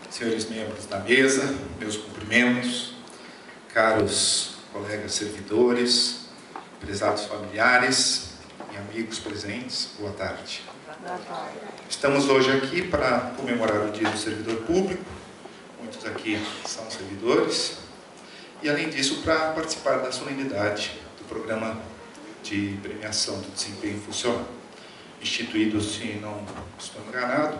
senhores membros da mesa, meus cumprimentos, caros colegas servidores, prezados familiares e amigos presentes, boa tarde. Estamos hoje aqui para comemorar o Dia do Servidor Público, muitos aqui são servidores, e além disso para participar da solenidade do programa de premiação do desempenho funcional, instituído, se não estou enganado,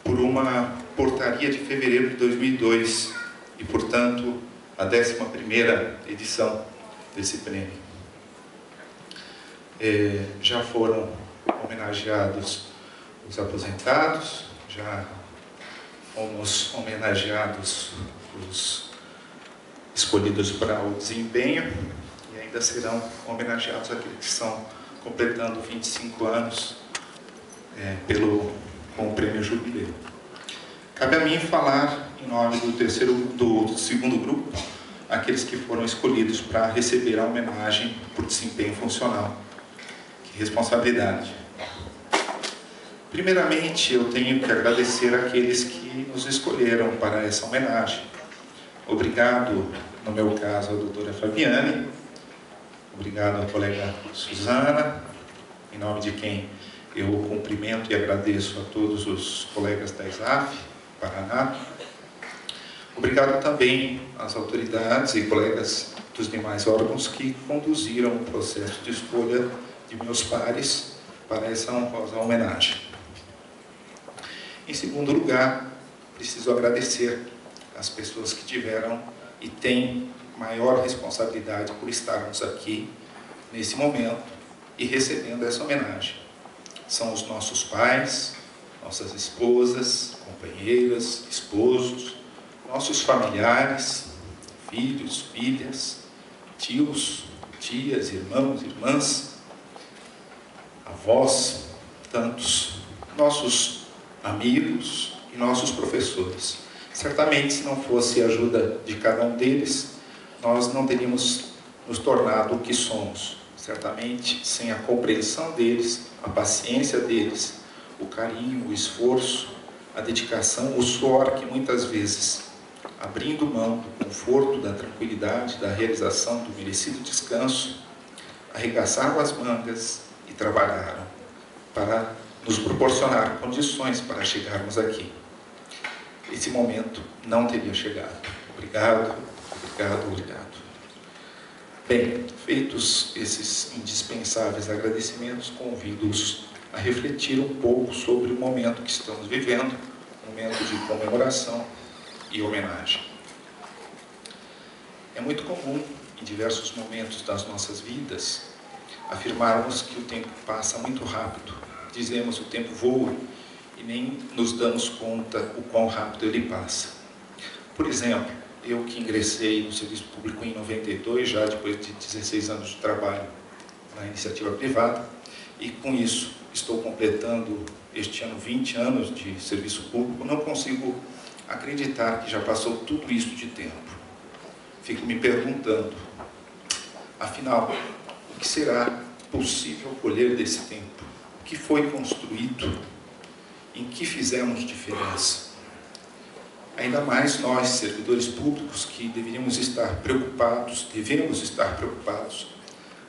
por uma portaria de fevereiro de 2002 e, portanto, a 11ª edição desse prêmio. Já foram homenageados os aposentados, já fomos homenageados os escolhidos para o desempenho e ainda serão homenageados aqueles que estão completando 25 anos com o Prêmio Jubileu. Cabe a mim falar em nome do segundo grupo, aqueles que foram escolhidos para receber a homenagem por desempenho funcional. Que responsabilidade! Primeiramente, eu tenho que agradecer àqueles que nos escolheram para essa homenagem. Obrigado, no meu caso, à doutora Fabiane, obrigado à colega Suzana, em nome de quem eu cumprimento e agradeço a todos os colegas da ESAF, Paraná. Obrigado também às autoridades e colegas dos demais órgãos que conduziram o processo de escolha de meus pares para essa honrosa homenagem. Em segundo lugar, preciso agradecer às pessoas que tiveram e têm maior responsabilidade por estarmos aqui nesse momento e recebendo essa homenagem. São os nossos pais, nossas esposas, companheiras, esposos, nossos familiares, filhos, filhas, tios, tias, irmãos, irmãs, avós, tantos, nossos amigos e nossos professores. Certamente, se não fosse a ajuda de cada um deles, nós não teríamos nos tornado o que somos. Certamente, sem a compreensão deles, a paciência deles, o carinho, o esforço, a dedicação, o suor que muitas vezes, abrindo mão do conforto, da tranquilidade, da realização do merecido descanso, arregaçaram as mangas e trabalharam para nos proporcionar condições para chegarmos aqui. Esse momento não teria chegado. Obrigado, obrigado, obrigado. Bem, feitos esses indispensáveis agradecimentos, convido-os a refletir um pouco sobre o momento que estamos vivendo, um momento de comemoração e homenagem. É muito comum, em diversos momentos das nossas vidas, afirmarmos que o tempo passa muito rápido. Dizemos que o tempo voa e nem nos damos conta o quão rápido ele passa. Por exemplo, eu que ingressei no serviço público em 92, já depois de 16 anos de trabalho na iniciativa privada, e com isso estou completando este ano 20 anos de serviço público, não consigo acreditar que já passou tudo isso de tempo. Fico me perguntando, afinal, o que será possível colher desse tempo? O que foi construído? Em que fizemos diferença? Ainda mais nós, servidores públicos, que devemos estar preocupados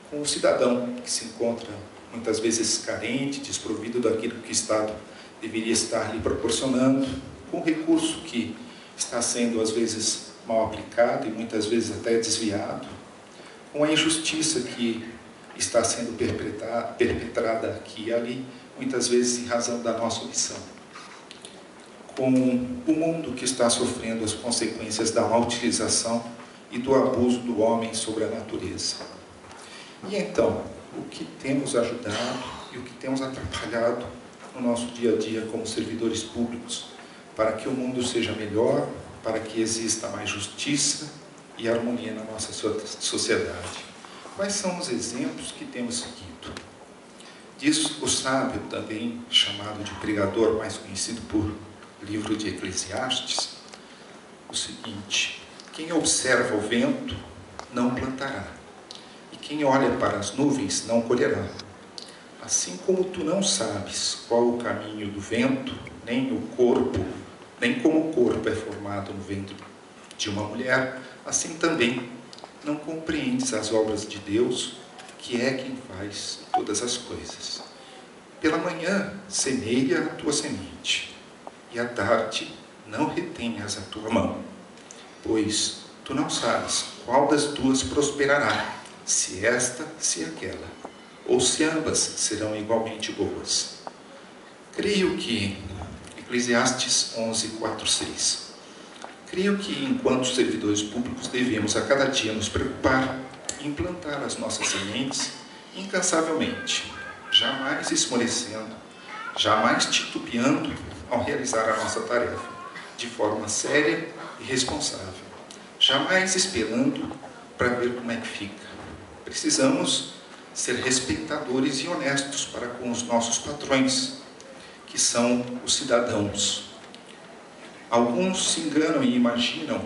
com o cidadão que se encontra muitas vezes carente, desprovido daquilo que o Estado deveria estar lhe proporcionando, com o recurso que está sendo às vezes mal aplicado e muitas vezes até desviado, com a injustiça que está sendo perpetrada aqui e ali, muitas vezes em razão da nossa omissão, com o mundo que está sofrendo as consequências da má utilização e do abuso do homem sobre a natureza. E então, o que temos ajudado e o que temos atrapalhado no nosso dia a dia como servidores públicos para que o mundo seja melhor, para que exista mais justiça e harmonia na nossa sociedade? Quais são os exemplos que temos seguido? Diz o sábio, também chamado de pregador, mais conhecido por livro de Eclesiastes, o seguinte: quem observa o vento não plantará, e quem olha para as nuvens não colherá. Assim como tu não sabes qual o caminho do vento, nem como o corpo é formado no ventre de uma mulher, assim também não compreendes as obras de Deus, que é quem faz todas as coisas. Pela manhã semeia a tua semente, e à tarde não retenhas a tua mão, pois tu não sabes qual das duas prosperará, se esta, se aquela, ou se ambas serão igualmente boas. Creio que, Eclesiastes 11, 4, 6. Creio que, enquanto servidores públicos, devemos a cada dia nos preocupar em plantar as nossas sementes incansavelmente, jamais esmorecendo, jamais titubeando ao realizar a nossa tarefa, de forma séria e responsável, jamais esperando para ver como é que fica. Precisamos ser respeitadores e honestos para com os nossos patrões, que são os cidadãos. Alguns se enganam e imaginam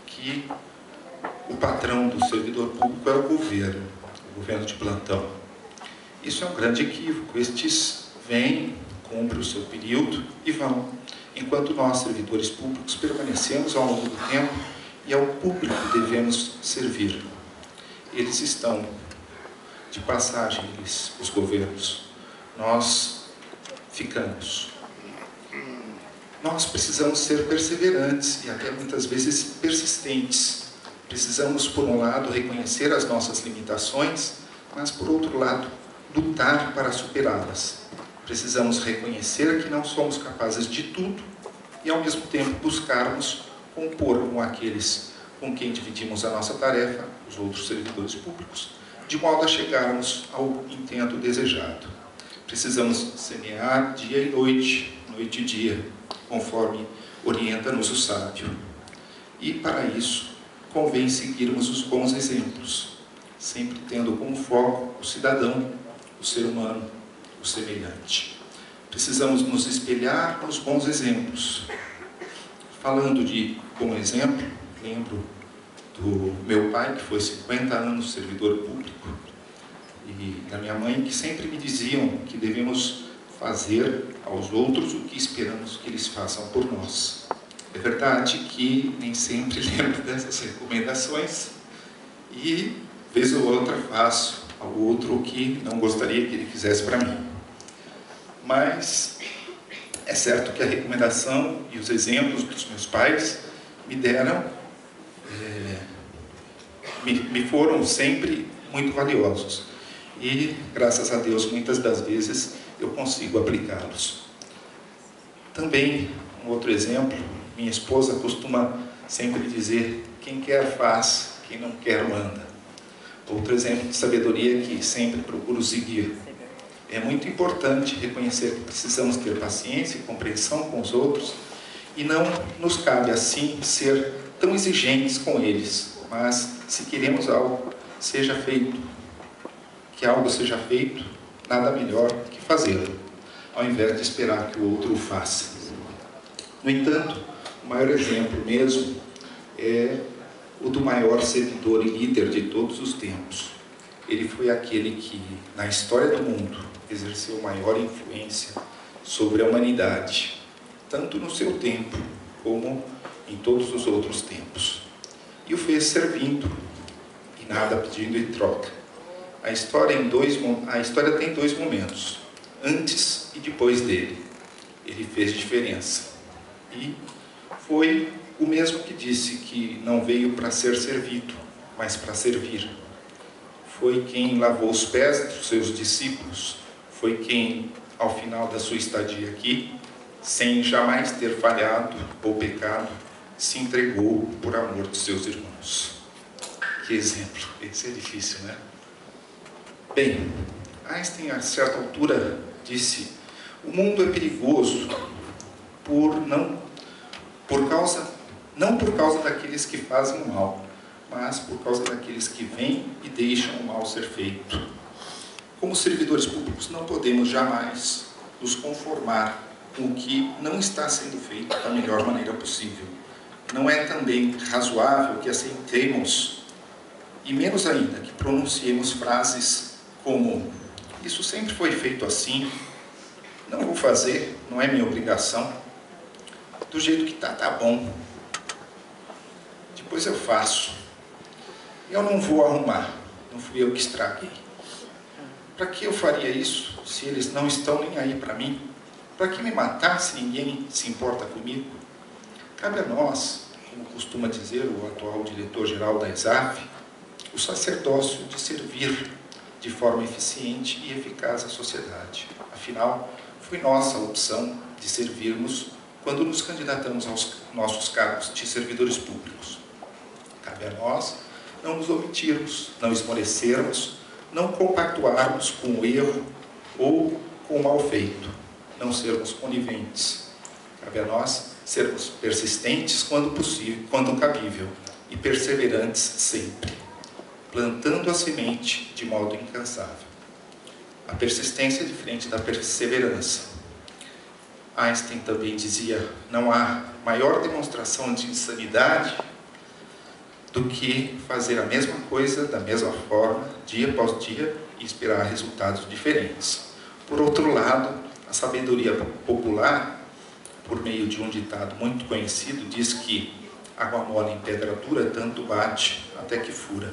que o patrão do servidor público é o governo de plantão. Isso é um grande equívoco. Estes vêm, cumprem o seu período e vão, enquanto nós, servidores públicos, permanecemos ao longo do tempo e ao público devemos servir. Eles estão de passagem, os governos. Nós ficamos. Nós precisamos ser perseverantes e até muitas vezes persistentes. Precisamos, por um lado, reconhecer as nossas limitações, mas, por outro lado, lutar para superá-las. Precisamos reconhecer que não somos capazes de tudo e, ao mesmo tempo, buscarmos compor com aqueles com quem dividimos a nossa tarefa, os outros servidores públicos, de modo a chegarmos ao intento desejado. Precisamos semear dia e noite, noite e dia, conforme orienta-nos o sábio. E, para isso, convém seguirmos os bons exemplos, sempre tendo como foco o cidadão, o ser humano, o semelhante. Precisamos nos espelhar nos bons exemplos. Falando de bom exemplo, lembro do meu pai, que foi 50 anos servidor público, e da minha mãe, que sempre me diziam que devemos fazer aos outros o que esperamos que eles façam por nós. É verdade que nem sempre lembro dessas recomendações e, vez ou outra, faço ao outro o que não gostaria que ele fizesse para mim. Mas é certo que a recomendação e os exemplos dos meus pais me deram, me foram sempre muito valiosos. E, graças a Deus, muitas das vezes eu consigo aplicá-los. Também, um outro exemplo, minha esposa costuma sempre dizer: quem quer faz, quem não quer manda. Outro exemplo de sabedoria que sempre procuro seguir. É muito importante reconhecer que precisamos ter paciência e compreensão com os outros e não nos cabe, assim, ser tão exigentes com eles. Mas, se queremos algo seja feito, que algo seja feito, nada melhor que fazê-lo, ao invés de esperar que o outro o faça. No entanto, o maior exemplo mesmo é o do maior servidor e líder de todos os tempos. Ele foi aquele que, na história do mundo, exerceu maior influência sobre a humanidade, tanto no seu tempo como em todos os outros tempos. E o fez servindo e nada pedindo em troca. A história tem dois momentos, antes e depois dele. Ele fez diferença. E foi o mesmo que disse que não veio para ser servido, mas para servir. Foi quem lavou os pés dos seus discípulos, foi quem, ao final da sua estadia aqui, sem jamais ter falhado ou pecado, se entregou por amor de seus irmãos. Que exemplo! Esse é difícil, né? Bem, Einstein, a certa altura, disse: o mundo é perigoso não por causa daqueles que fazem o mal, mas por causa daqueles que vêm e deixam o mal ser feito. Como servidores públicos, não podemos jamais nos conformar com o que não está sendo feito da melhor maneira possível. Não é também razoável que aceitemos, e menos ainda, que pronunciemos frases como: isso sempre foi feito assim, não vou fazer, não é minha obrigação. do jeito que tá bom. Depois eu faço. Eu não vou arrumar, não fui eu que estraguei. Para que eu faria isso se eles não estão nem aí para mim? Para que me matar se ninguém se importa comigo? Cabe a nós, como costuma dizer o atual diretor-geral da ESAF, o sacerdócio de servir de forma eficiente e eficaz à sociedade. Afinal, foi nossa a opção de servirmos quando nos candidatamos aos nossos cargos de servidores públicos. Cabe a nós não nos omitirmos, não esmorecermos, não compactuarmos com o erro ou com o mal feito, não sermos coniventes. Cabe a nós sermos persistentes quando possível, quando cabível, e perseverantes sempre, plantando a semente de modo incansável. A persistência é diferente da perseverança. Einstein também dizia: não há maior demonstração de insanidade do que fazer a mesma coisa da mesma forma, dia após dia, e esperar resultados diferentes. Por outro lado, a sabedoria popular, por meio de um ditado muito conhecido, diz que água mole em pedra dura tanto bate até que fura.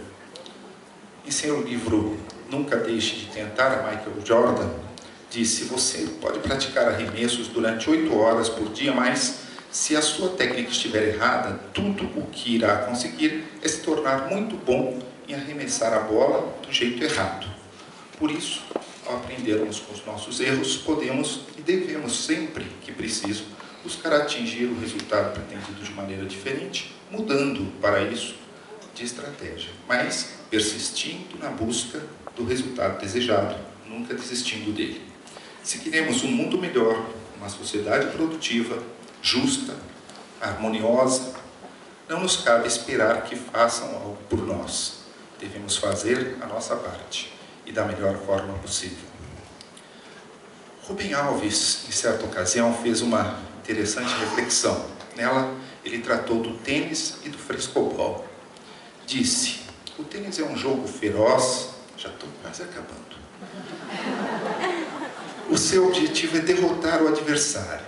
Em seu livro Nunca Deixe de Tentar, Michael Jordan disse: você pode praticar arremessos durante 8 horas por dia, mas se a sua técnica estiver errada, tudo o que irá conseguir é se tornar muito bom em arremessar a bola do jeito errado. Por isso, ao aprendermos com os nossos erros, podemos e devemos sempre que preciso buscar atingir o resultado pretendido de maneira diferente, mudando para isso de estratégia, mas persistindo na busca do resultado desejado, nunca desistindo dele. Se queremos um mundo melhor, uma sociedade produtiva, justa, harmoniosa, não nos cabe esperar que façam algo por nós. Devemos fazer a nossa parte e da melhor forma possível. Rubem Alves, em certa ocasião, fez uma interessante reflexão. Nela, ele tratou do tênis e do frescobol. Disse: o tênis é um jogo feroz. Já estou quase acabando. O seu objetivo é derrotar o adversário.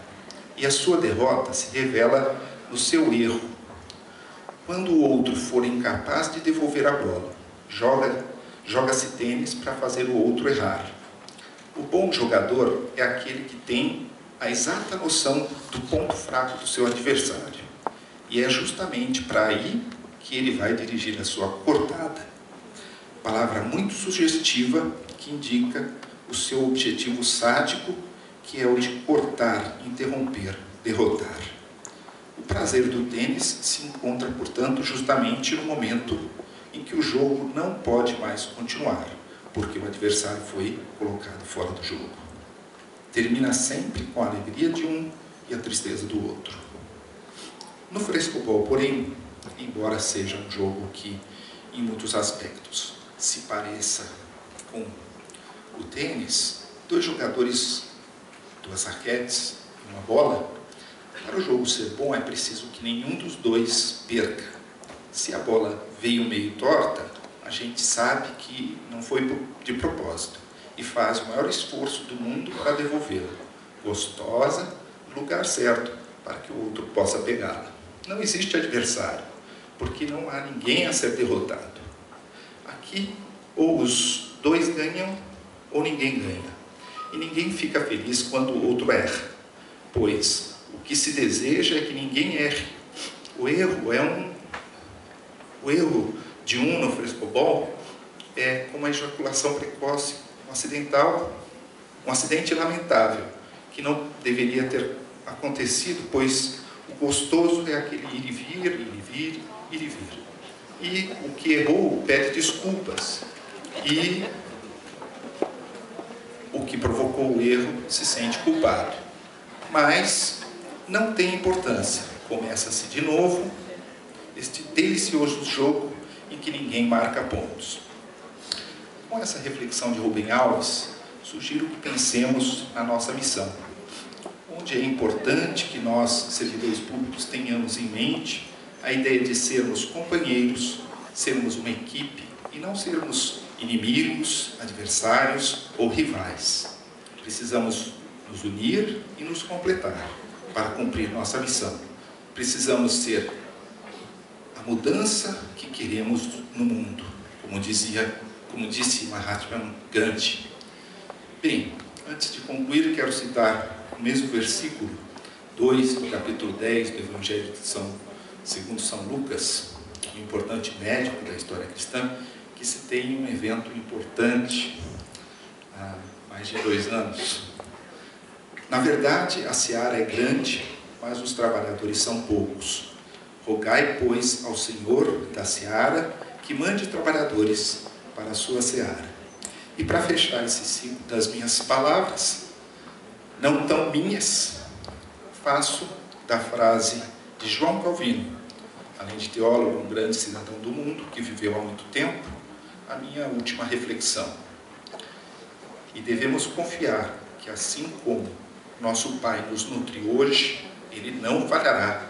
E a sua derrota se revela no seu erro. Quando o outro for incapaz de devolver a bola, joga-se tênis para fazer o outro errar. O bom jogador é aquele que tem a exata noção do ponto fraco do seu adversário. E é justamente para aí que ele vai dirigir a sua cortada. Palavra muito sugestiva que indica o seu objetivo sádico, que é o de cortar, interromper, derrotar. O prazer do tênis se encontra, portanto, justamente no momento em que o jogo não pode mais continuar, porque o adversário foi colocado fora do jogo. Termina sempre com a alegria de um e a tristeza do outro. No frescobol, porém, embora seja um jogo que, em muitos aspectos, se pareça com o tênis, 2 jogadores, 2 raquetes e uma bola, para o jogo ser bom é preciso que nenhum dos 2 perca. Se a bola veio meio torta, a gente sabe que não foi de propósito e faz o maior esforço do mundo para devolvê-la, gostosa, no lugar certo, para que o outro possa pegá-la. Não existe adversário, porque não há ninguém a ser derrotado. Aqui, ou os 2 ganham, ou ninguém ganha. E ninguém fica feliz quando o outro erra, pois o que se deseja é que ninguém erre. O erro de um no frescobol é como a ejaculação precoce, um acidente lamentável, que não deveria ter acontecido, pois o gostoso é aquele ir e vir, ir e vir, ir e vir. E o que errou pede desculpas. E o que provocou o erro se sente culpado. Mas não tem importância. Começa-se de novo este delicioso jogo em que ninguém marca pontos. Com essa reflexão de Rubem Alves, sugiro que pensemos na nossa missão, onde é importante que nós, servidores públicos, tenhamos em mente a ideia de sermos companheiros, sermos uma equipe e não sermos inimigos, adversários ou rivais. Precisamos nos unir e nos completar. para cumprir nossa missão. Precisamos ser a mudança que queremos no mundo, como disse Mahatma Gandhi. Bem, antes de concluir, quero citar o mesmo versículo 2 do capítulo 10 do Evangelho segundo São Lucas, um importante médico da história cristã, que se tem um evento importante há mais de 2 anos. Na verdade, a seara é grande, mas os trabalhadores são poucos. Rogai, pois, ao Senhor da seara que mande trabalhadores para a sua seara. E para fechar esse ciclo das minhas palavras, não tão minhas, faço da frase de João Calvino, além de teólogo, um grande cidadão do mundo, que viveu há muito tempo, a minha última reflexão. E devemos confiar que, assim como nosso Pai nos nutre hoje, Ele não falhará